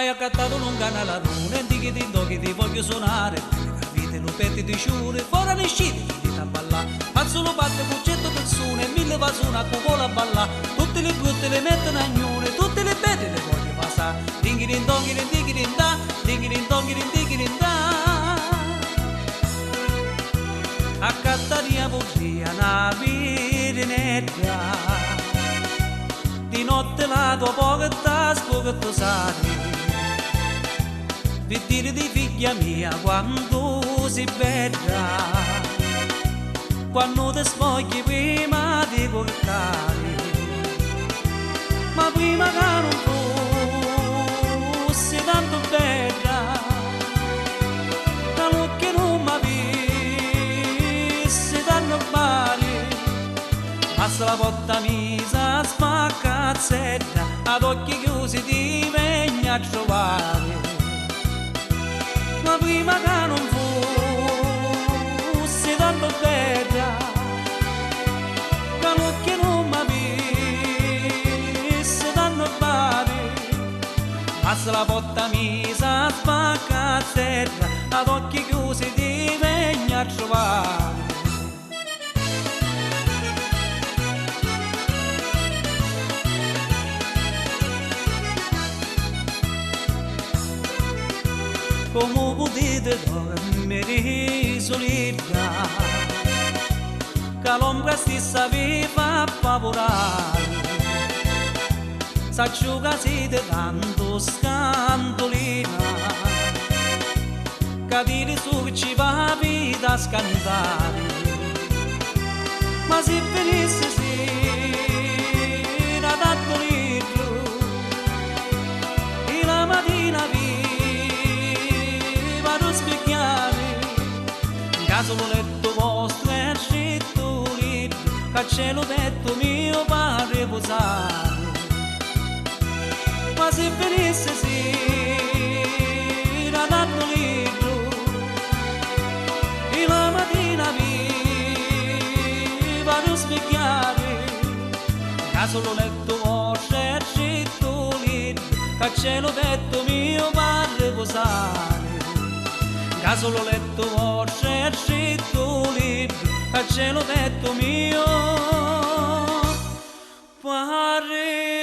Hai accattato un canale a luna, che ti voglio suonare. Capite, lo petti di sciure, fuori le scite, ti a ballare. Alzo lo batte con 100 persone, 1000 persone a cupola a ballare. Tutte le brutte le mettono a gnone, tutte le belle le voglio passare. Dinghirin donghirin dinghirin da, dinghirin donghirin dinghirin da. Accattaria bugia una virinetta, di notte la tua poca che tu sai. Di dire di figlia mia quando si bella, quando ti spogli prima di portare, ma prima che non fossi tanto bella, che l'occhio non mi avesse tanto male, ma se la porta misa spaccazzetta, ad occhi chiusi ti venni a trovare. Ma prima che non fossi tanto bella, che l'occhio non mi avesse tanto male, ma se la porta misa spaccazzetta, ad occhi chiusi ti venni a trovare. Come potete dormire solita, che l'ombra stessa vi fa pavorare, s'asciuga siete tanto scandolina, che dire su che ci va la vita a scantare, ma se venisse sera tanto libro, e la mattina solo letto vostro è scritto libro, che c'è lo detto mio padre posare. Ma se venisse sera tanto libro, e la mattina mi vado a specchiare, che solo letto vostro è scritto libro, che c'è lo detto mio padre posare. Che solo letto vostro è scritto libro, che c'è lo detto mio padre.